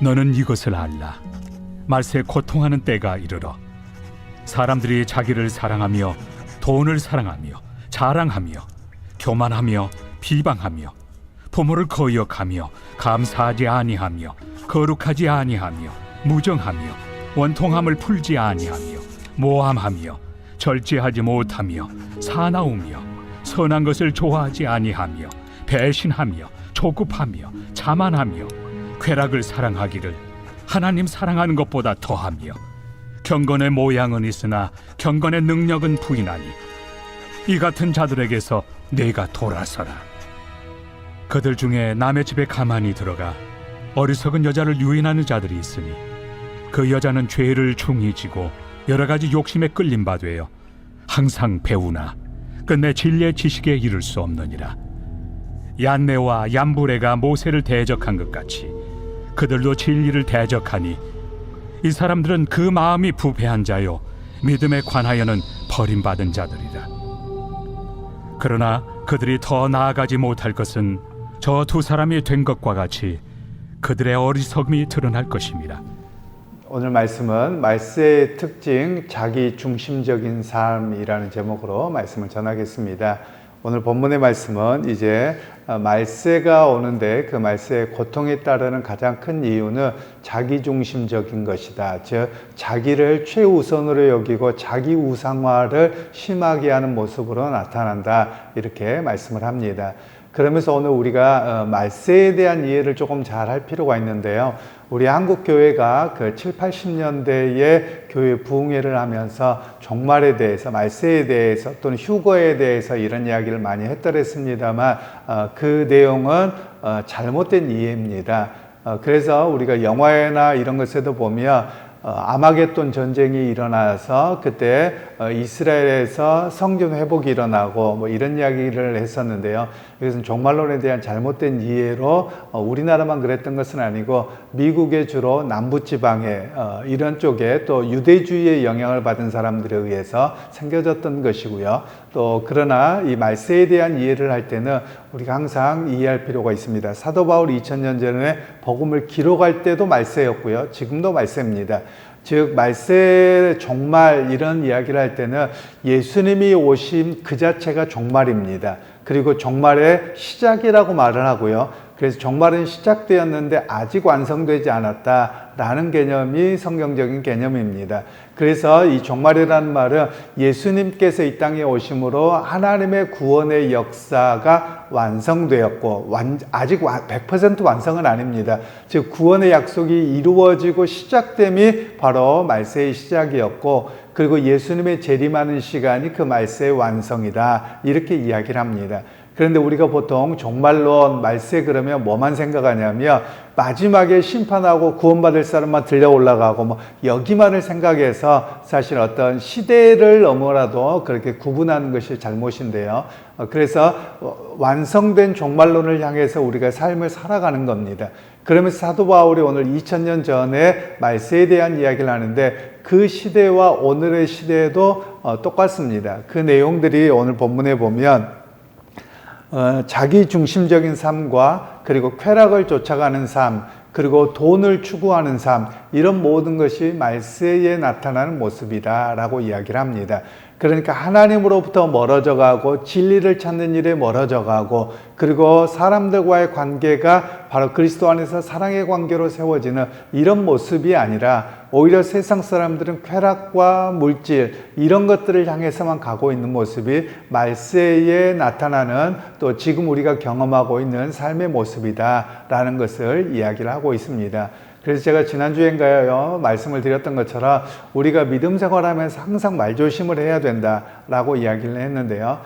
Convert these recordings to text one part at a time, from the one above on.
너는 이것을 알라. 말세에 고통하는 때가 이르러 사람들이 자기를 사랑하며 돈을 사랑하며 자랑하며 교만하며 비방하며 부모를 거역하며 감사하지 아니하며 거룩하지 아니하며 무정하며 원통함을 풀지 아니하며 모함하며 절제하지 못하며 사나우며 선한 것을 좋아하지 아니하며 배신하며 조급하며 자만하며 쾌락을 사랑하기를 하나님 사랑하는 것보다 더하며 경건의 모양은 있으나 경건의 능력은 부인하니 이 같은 자들에게서 내가 돌아서라. 그들 중에 남의 집에 가만히 들어가 어리석은 여자를 유인하는 자들이 있으니 그 여자는 죄를 중히 지고 여러 가지 욕심에 끌린 바 되어 항상 배우나 끝내 진리의 지식에 이를 수 없느니라. 얀네와 얀부레가 모세를 대적한 것 같이 그들도 진리를 대적하니 이 사람들은 그 마음이 부패한 자요 믿음에 관하여는 버림받은 자들이라. 그러나 그들이 더 나아가지 못할 것은 저 두 사람이 된 것과 같이 그들의 어리석음이 드러날 것입니다. 오늘 말씀은 말세의 특징, 자기 중심적인 삶이라는 제목으로 말씀을 전하겠습니다. 오늘 본문의 말씀은 이제 말세가 오는데 그 말세의 고통에 따르는 가장 큰 이유는 자기 중심적인 것이다. 즉 자기를 최우선으로 여기고 자기 우상화를 심하게 하는 모습으로 나타난다. 이렇게 말씀을 합니다. 그러면서 오늘 우리가 말세에 대한 이해를 조금 잘 할 필요가 있는데요. 우리 한국 교회가 그 7, 80년대에 교회 부흥회를 하면서 종말에 대해서, 말세에 대해서 또는 휴거에 대해서 이런 이야기를 많이 했더랬습니다만 그 내용은 잘못된 이해입니다. 그래서 우리가 영화나 이런 것에도 보면 아마겟돈 전쟁이 일어나서 그때 이스라엘에서 성전 회복이 일어나고 뭐 이런 이야기를 했었는데요. 이것은 종말론에 대한 잘못된 이해로 우리나라만 그랬던 것은 아니고 미국의 주로 남부지방에 이런 쪽에 또 유대주의의 영향을 받은 사람들에 의해서 생겨졌던 것이고요. 또 그러나 이 말세에 대한 이해를 할 때는 우리가 항상 이해할 필요가 있습니다. 사도 바울이 2000년 전에 복음을 기록할 때도 말세였고요. 지금도 말세입니다. 즉 말세 종말 이런 이야기를 할 때는 예수님이 오신 그 자체가 종말입니다. 그리고 종말의 시작이라고 말을 하고요. 그래서 종말은 시작되었는데 아직 완성되지 않았다라는 개념이 성경적인 개념입니다. 그래서 이 종말이라는 말은 예수님께서 이 땅에 오심으로 하나님의 구원의 역사가 완성되었고 아직 100% 완성은 아닙니다. 즉 구원의 약속이 이루어지고 시작됨이 바로 말세의 시작이었고 그리고 예수님의 재림하는 시간이 그 말세의 완성이다. 이렇게 이야기를 합니다. 그런데 우리가 보통 종말론, 말세 그러면 뭐만 생각하냐면 마지막에 심판하고 구원받을 사람만 들려 올라가고 뭐 여기만을 생각해서 사실 어떤 시대를 넘어라도 그렇게 구분하는 것이 잘못인데요. 그래서 완성된 종말론을 향해서 우리가 삶을 살아가는 겁니다. 그러면서 사도 바울이 오늘 2000년 전에 말세에 대한 이야기를 하는데 그 시대와 오늘의 시대도 똑같습니다. 그 내용들이 오늘 본문에 보면 자기 중심적인 삶과 그리고 쾌락을 쫓아가는 삶, 그리고 돈을 추구하는 삶, 이런 모든 것이 말세에 나타나는 모습이다라고 이야기를 합니다. 그러니까 하나님으로부터 멀어져 가고 진리를 찾는 일에 멀어져 가고 그리고 사람들과의 관계가 바로 그리스도 안에서 사랑의 관계로 세워지는 이런 모습이 아니라 오히려 세상 사람들은 쾌락과 물질 이런 것들을 향해서만 가고 있는 모습이 말세에 나타나는 또 지금 우리가 경험하고 있는 삶의 모습이다라는 것을 이야기를 하고 있습니다. 그래서 제가 지난주엔가요 말씀을 드렸던 것처럼 우리가 믿음 생활하면서 항상 말조심을 해야 된다라고 이야기를 했는데요.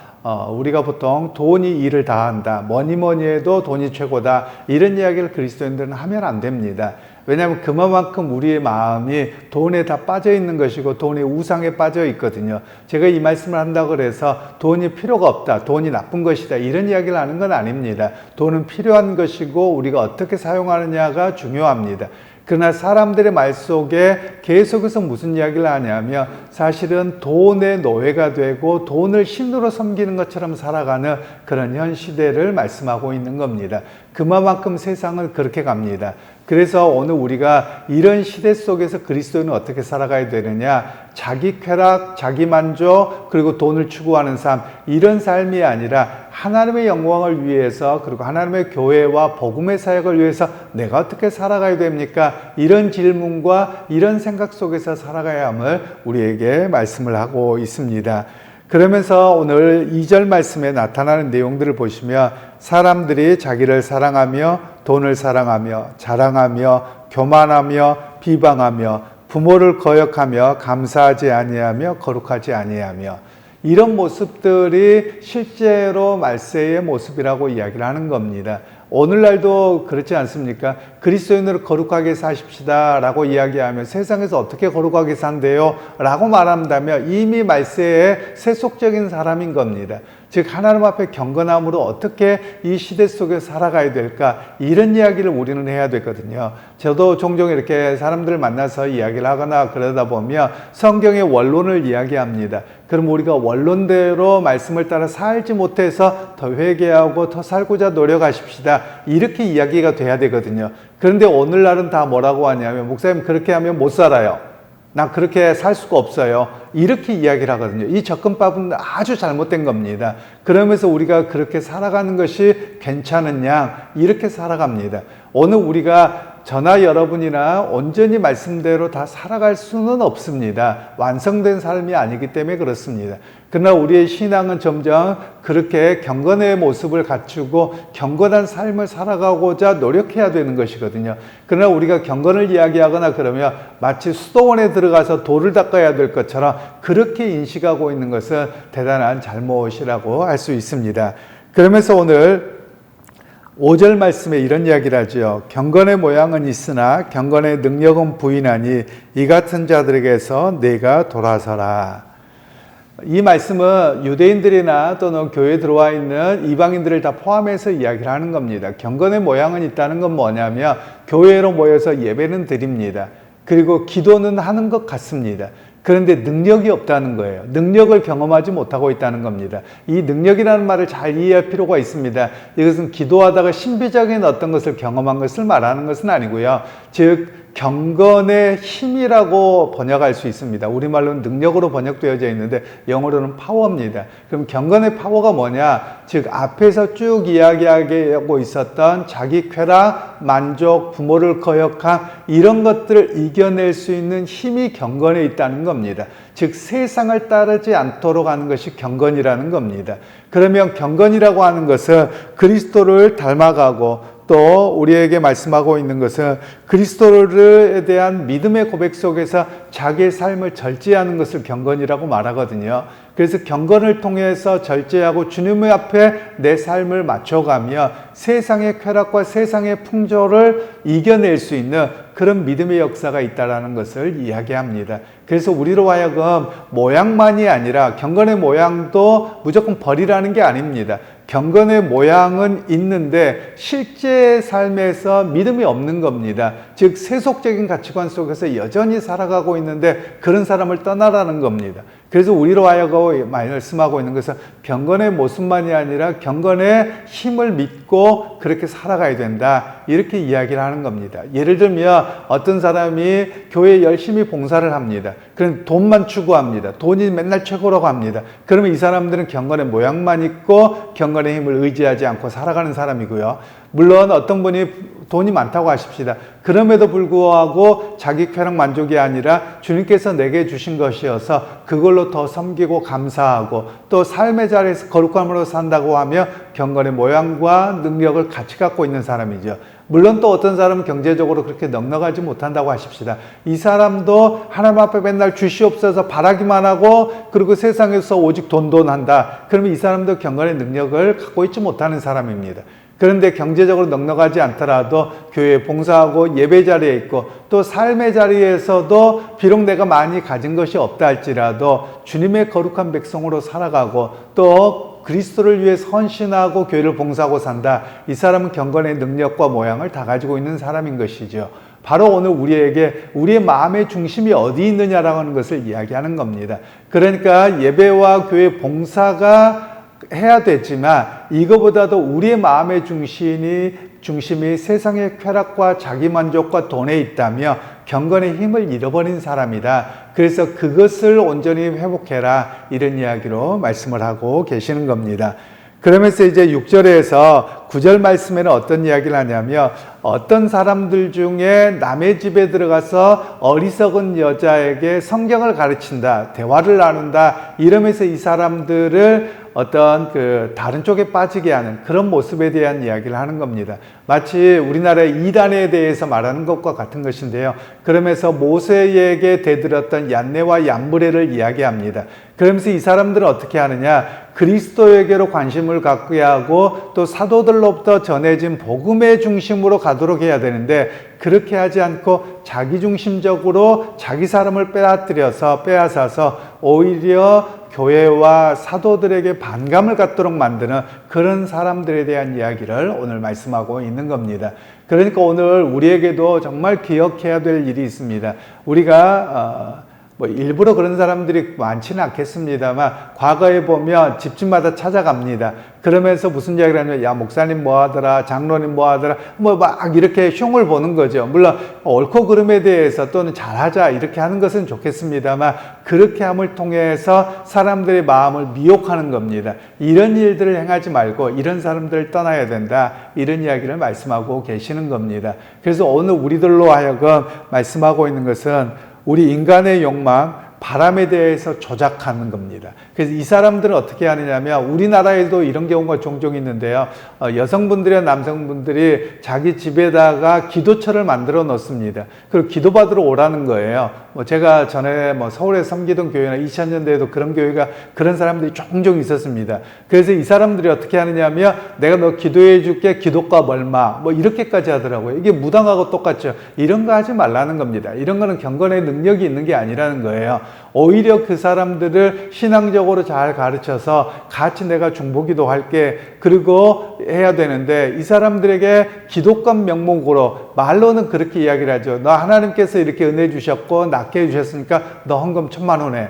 우리가 보통 돈이 일을 다 한다, 뭐니 해도 돈이 최고다, 이런 이야기를 그리스도인들은 하면 안 됩니다. 왜냐하면 그만큼 우리의 마음이 돈에 다 빠져 있는 것이고 돈의 우상에 빠져 있거든요. 제가 이 말씀을 한다고 해서 돈이 필요가 없다, 돈이 나쁜 것이다, 이런 이야기를 하는 건 아닙니다. 돈은 필요한 것이고 우리가 어떻게 사용하느냐가 중요합니다. 그러나 사람들의 말 속에 계속해서 무슨 이야기를 하냐면 사실은 돈의 노예가 되고 돈을 신으로 섬기는 것처럼 살아가는 그런 현 시대를 말씀하고 있는 겁니다. 그만큼 세상은 그렇게 갑니다. 그래서 오늘 우리가 이런 시대 속에서 그리스도인은 어떻게 살아가야 되느냐, 자기 쾌락, 자기 만족, 그리고 돈을 추구하는 삶, 이런 삶이 아니라 하나님의 영광을 위해서, 그리고 하나님의 교회와 복음의 사역을 위해서 내가 어떻게 살아가야 됩니까? 이런 질문과 이런 생각 속에서 살아가야 함을 우리에게 말씀을 하고 있습니다. 그러면서 오늘 2절 말씀에 나타나는 내용들을 보시면 사람들이 자기를 사랑하며 돈을 사랑하며 자랑하며 교만하며 비방하며 부모를 거역하며 감사하지 아니하며 거룩하지 아니하며, 이런 모습들이 실제로 말세의 모습이라고 이야기를 하는 겁니다. 오늘날도 그렇지 않습니까? 그리스도인으로 거룩하게 사십시다 라고 이야기하면 세상에서 어떻게 거룩하게 산대요? 라고 말한다면 이미 말세의 세속적인 사람인 겁니다. 즉 하나님 앞에 경건함으로 어떻게 이 시대 속에 살아가야 될까, 이런 이야기를 우리는 해야 되거든요. 저도 종종 이렇게 사람들을 만나서 이야기를 하거나 그러다 보면 성경의 원론을 이야기합니다. 그럼 우리가 원론대로 말씀을 따라 살지 못해서 더 회개하고 더 살고자 노력하십시다, 이렇게 이야기가 돼야 되거든요. 그런데 오늘날은 다 뭐라고 하냐면, 목사님 그렇게 하면 못 살아요, 난 그렇게 살 수가 없어요, 이렇게 이야기를 하거든요. 이 접근법은 아주 잘못된 겁니다. 그러면서 우리가 그렇게 살아가는 것이 괜찮으냐, 이렇게 살아갑니다. 오늘 우리가 저나 여러분이나 온전히 말씀대로 다 살아갈 수는 없습니다. 완성된 삶이 아니기 때문에 그렇습니다. 그러나 우리의 신앙은 점점 그렇게 경건의 모습을 갖추고 경건한 삶을 살아가고자 노력해야 되는 것이거든요. 그러나 우리가 경건을 이야기하거나 그러면 마치 수도원에 들어가서 돌을 닦아야 될 것처럼 그렇게 인식하고 있는 것은 대단한 잘못이라고 할 수 있습니다. 그러면서 오늘 5절 말씀에 이런 이야기를 하죠. 경건의 모양은 있으나 경건의 능력은 부인하니 이 같은 자들에게서 내가 돌아서라. 이 말씀은 유대인들이나 또는 교회에 들어와 있는 이방인들을 다 포함해서 이야기를 하는 겁니다. 경건의 모양은 있다는 건 뭐냐면 교회로 모여서 예배는 드립니다. 그리고 기도는 하는 것 같습니다. 그런데 능력이 없다는 거예요. 능력을 경험하지 못하고 있다는 겁니다. 이 능력이라는 말을 잘 이해할 필요가 있습니다. 이것은 기도하다가 신비적인 어떤 것을 경험한 것을 말하는 것은 아니고요. 즉 경건의 힘이라고 번역할 수 있습니다. 우리말로는 능력으로 번역되어져 있는데 영어로는 파워입니다. 그럼 경건의 파워가 뭐냐? 즉 앞에서 쭉 이야기하고 있었던 자기 쾌락, 만족, 부모를 거역함, 이런 것들을 이겨낼 수 있는 힘이 경건에 있다는 겁니다. 즉 세상을 따르지 않도록 하는 것이 경건이라는 겁니다. 그러면 경건이라고 하는 것은 그리스도를 닮아가고, 또 우리에게 말씀하고 있는 것은 그리스도에 대한 믿음의 고백 속에서 자기의 삶을 절제하는 것을 경건이라고 말하거든요. 그래서 경건을 통해서 절제하고 주님의 앞에 내 삶을 맞춰가며 세상의 쾌락과 세상의 풍조를 이겨낼 수 있는 그런 믿음의 역사가 있다는 것을 이야기합니다. 그래서 우리로 하여금 모양만이 아니라 경건의 모양도 무조건 버리라는 게 아닙니다. 경건의 모양은 있는데 실제 삶에서 믿음이 없는 겁니다. 즉 세속적인 가치관 속에서 여전히 살아가고 있는데 그런 사람을 떠나라는 겁니다. 그래서 우리로 하여금 말씀하고 있는 것은 경건의 모습만이 아니라 경건의 힘을 믿고 그렇게 살아가야 된다, 이렇게 이야기를 하는 겁니다. 예를 들면 어떤 사람이 교회에 열심히 봉사를 합니다. 그럼 돈만 추구합니다. 돈이 맨날 최고라고 합니다. 그러면 이 사람들은 경건의 모양만 있고 경건의 힘을 의지하지 않고 살아가는 사람이고요. 물론 어떤 분이 돈이 많다고 하십시다. 그럼에도 불구하고 자기 쾌락 만족이 아니라 주님께서 내게 주신 것이어서 그걸로 더 섬기고 감사하고 또 삶의 자리에서 거룩함으로 산다고 하며 경건의 모양과 능력을 같이 갖고 있는 사람이죠. 물론 또 어떤 사람은 경제적으로 그렇게 넉넉하지 못한다고 하십시다. 이 사람도 하나님 앞에 맨날 주시옵소서 바라기만 하고 그리고 세상에서 오직 돈한다. 그러면 이 사람도 경건의 능력을 갖고 있지 못하는 사람입니다. 그런데 경제적으로 넉넉하지 않더라도 교회에 봉사하고 예배 자리에 있고 또 삶의 자리에서도 비록 내가 많이 가진 것이 없다 할지라도 주님의 거룩한 백성으로 살아가고 또 그리스도를 위해 헌신하고 교회를 봉사하고 산다. 이 사람은 경건의 능력과 모양을 다 가지고 있는 사람인 것이죠. 바로 오늘 우리에게 우리의 마음의 중심이 어디 있느냐라고 하는 것을 이야기하는 겁니다. 그러니까 예배와 교회 봉사가 해야 되지만 이거보다도 우리의 마음의 중심이 중심이 세상의 쾌락과 자기만족과 돈에 있다며 경건의 힘을 잃어버린 사람이다. 그래서 그것을 온전히 회복해라. 이런 이야기로 말씀을 하고 계시는 겁니다. 그러면서 이제 6절에서 9절 말씀에는 어떤 이야기를 하냐면 어떤 사람들 중에 남의 집에 들어가서 어리석은 여자에게 성경을 가르친다, 대화를 나눈다, 이러면서 이 사람들을 어떤 다른 쪽에 빠지게 하는 그런 모습에 대한 이야기를 하는 겁니다. 마치 우리나라의 이단에 대해서 말하는 것과 같은 것인데요. 그러면서 모세에게 대들었던 얀네와 얀브레를 이야기합니다. 그러면서 이 사람들은 어떻게 하느냐? 그리스도에게로 관심을 갖게 하고 또 사도들로부터 전해진 복음의 중심으로 가도록 해야 되는데 그렇게 하지 않고 자기중심적으로 자기 사람을 빼앗아서 오히려 교회와 사도들에게 반감을 갖도록 만드는 그런 사람들에 대한 이야기를 오늘 말씀하고 있는 겁니다. 그러니까 오늘 우리에게도 정말 기억해야 될 일이 있습니다. 우리가 일부러 그런 사람들이 많지는 않겠습니다만 과거에 보면 집집마다 찾아갑니다. 그러면서 무슨 이야기를 하냐면 야 목사님 뭐하더라, 장로님 뭐하더라, 막 이렇게 흉을 보는 거죠. 물론 옳고 그름에 대해서 또는 잘하자 이렇게 하는 것은 좋겠습니다만 그렇게 함을 통해서 사람들의 마음을 미혹하는 겁니다. 이런 일들을 행하지 말고 이런 사람들을 떠나야 된다, 이런 이야기를 말씀하고 계시는 겁니다. 그래서 오늘 우리들로 하여금 말씀하고 있는 것은 우리 인간의 욕망, 바람에 대해서 조작하는 겁니다. 그래서 이 사람들은 어떻게 하느냐면 우리나라에도 이런 경우가 종종 있는데요. 여성분들이나 남성분들이 자기 집에다가 기도처를 만들어 놓습니다. 그리고 기도받으러 오라는 거예요. 제가 전에 서울에 섬기던 교회나 2000년대에도 그런 교회가 그런 사람들이 종종 있었습니다. 그래서 이 사람들이 어떻게 하느냐면 내가 너 기도해 줄게, 기도값 얼마, 이렇게까지 하더라고요. 이게 무당하고 똑같죠. 이런 거 하지 말라는 겁니다. 이런 거는 경건의 능력이 있는 게 아니라는 거예요. 오히려 그 사람들을 신앙적으로 잘 가르쳐서 같이 내가 중보기도 할게, 그리고 해야 되는데 이 사람들에게 기독감 명목으로 말로는 그렇게 이야기를 하죠. 너 하나님께서 이렇게 은혜 주셨고 낫게 해주셨으니까 너 헌금 1000만 원 해.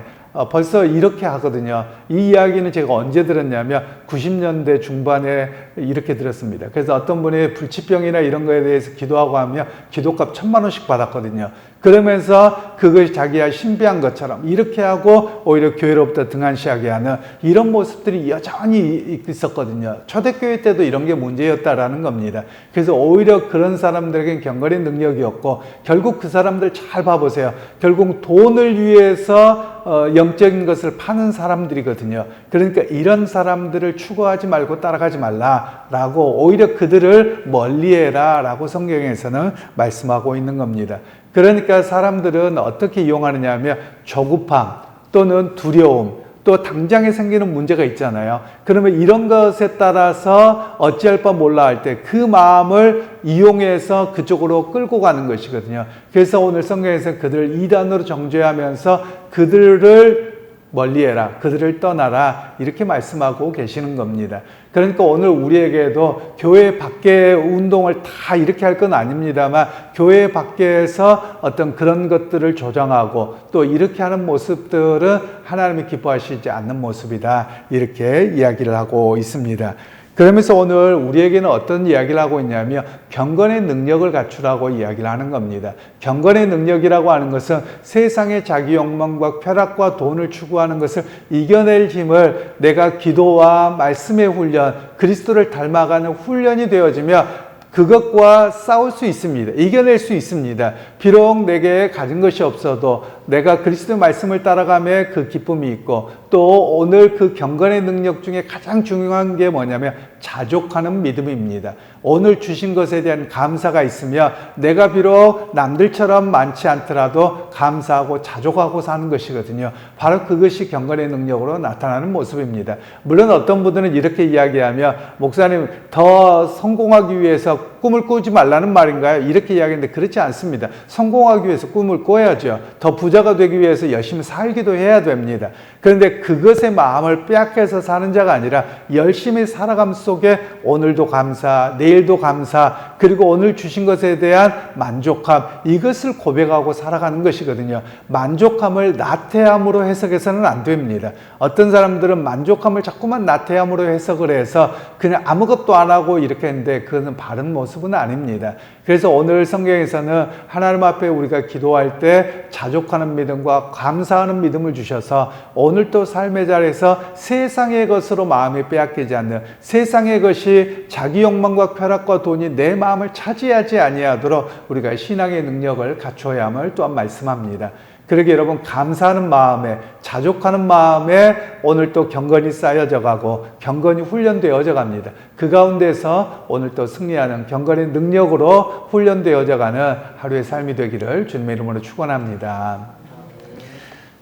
벌써 이렇게 하거든요. 이 이야기는 제가 언제 들었냐면 90년대 중반에 이렇게 들었습니다. 그래서 어떤 분이 불치병이나 이런 거에 대해서 기도하고 하면 기도값 1000만 원씩 받았거든요. 그러면서 그것이 자기가 신비한 것처럼 이렇게 하고 오히려 교회로부터 등한시하게 하는 이런 모습들이 여전히 있었거든요. 초대교회 때도 이런 게 문제였다라는 겁니다. 그래서 오히려 그런 사람들에게는 경건의 능력이 없고 결국 그 사람들 잘 봐보세요. 결국 돈을 위해서 영적인 것을 파는 사람들이거든요. 그러니까 이런 사람들을 추구하지 말고 따라가지 말라라고 오히려 그들을 멀리해라 라고 성경에서는 말씀하고 있는 겁니다. 그러니까 사람들은 어떻게 이용하느냐 하면 조급함 또는 두려움, 또 당장에 생기는 문제가 있잖아요. 그러면 이런 것에 따라서 어찌할 바 몰라 할 때 그 마음을 이용해서 그쪽으로 끌고 가는 것이거든요. 그래서 오늘 성경에서 그들을 이단으로 정죄하면서 그들을 멀리해라, 그들을 떠나라, 이렇게 말씀하고 계시는 겁니다. 그러니까 오늘 우리에게도 교회 밖의 운동을 다 이렇게 할 건 아닙니다만 교회 밖에서 어떤 그런 것들을 조장하고 또 이렇게 하는 모습들은 하나님이 기뻐하시지 않는 모습이다, 이렇게 이야기를 하고 있습니다. 그러면서 오늘 우리에게는 어떤 이야기를 하고 있냐면 경건의 능력을 갖추라고 이야기를 하는 겁니다. 경건의 능력이라고 하는 것은 세상의 자기 욕망과 쾌락과 돈을 추구하는 것을 이겨낼 힘을 내가 기도와 말씀의 훈련, 그리스도를 닮아가는 훈련이 되어지며 그것과 싸울 수 있습니다. 이겨낼 수 있습니다. 비록 내게 가진 것이 없어도 내가 그리스도의 말씀을 따라가며 그 기쁨이 있고 또 오늘 그 경건의 능력 중에 가장 중요한 게 뭐냐면 자족하는 믿음입니다. 오늘 주신 것에 대한 감사가 있으며 내가 비록 남들처럼 많지 않더라도 감사하고 자족하고 사는 것이거든요. 바로 그것이 경건의 능력으로 나타나는 모습입니다. 물론 어떤 분들은 이렇게 이야기하며 목사님 더 성공하기 위해서 꿈을 꾸지 말라는 말인가요? 이렇게 이야기하는데 그렇지 않습니다. 성공하기 위해서 꿈을 꿔야죠. 더 부자가 되기 위해서 열심히 살기도 해야 됩니다. 그런데 그것의 마음을 빼앗겨서 사는 자가 아니라 열심히 살아감 속에 오늘도 감사, 내일도 감사, 그리고 오늘 주신 것에 대한 만족함, 이것을 고백하고 살아가는 것이거든요. 만족함을 나태함으로 해석해서는 안 됩니다. 어떤 사람들은 만족함을 자꾸만 나태함으로 해석을 해서 그냥 아무것도 안 하고 이렇게 했는데 그것은 바른 모습 모습은 아닙니다. 그래서 오늘 성경에서는 하나님 앞에 우리가 기도할 때 자족하는 믿음과 감사하는 믿음을 주셔서 오늘도 삶의 자리에서 세상의 것으로 마음이 빼앗기지 않는, 세상의 것이 자기 욕망과 쾌락과 돈이 내 마음을 차지하지 아니하도록 우리가 신앙의 능력을 갖춰야 함을 또한 말씀합니다. 그러게 여러분, 감사하는 마음에, 자족하는 마음에 오늘 또 경건이 쌓여져 가고 경건이 훈련되어져 갑니다. 그 가운데서 오늘 또 승리하는 경건의 능력으로 훈련되어져 가는 하루의 삶이 되기를 주님의 이름으로 축원합니다.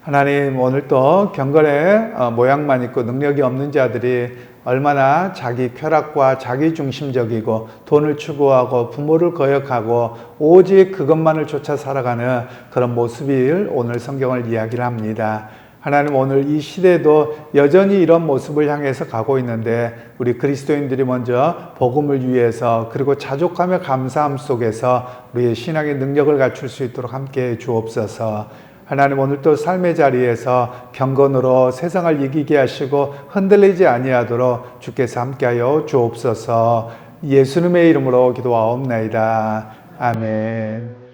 하나님, 오늘 또 경건의 모양만 있고 능력이 없는 자들이 얼마나 자기 쾌락과 자기 중심적이고 돈을 추구하고 부모를 거역하고 오직 그것만을 쫓아 살아가는 그런 모습을 오늘 성경을 이야기를 합니다. 하나님, 오늘 이 시대도 여전히 이런 모습을 향해서 가고 있는데 우리 그리스도인들이 먼저 복음을 위해서 그리고 자족하며 감사함 속에서 우리의 신앙의 능력을 갖출 수 있도록 함께해 주옵소서. 하나님, 오늘 또 삶의 자리에서 경건으로 세상을 이기게 하시고 흔들리지 아니하도록 주께서 함께하여 주옵소서. 예수님의 이름으로 기도하옵나이다. 아멘.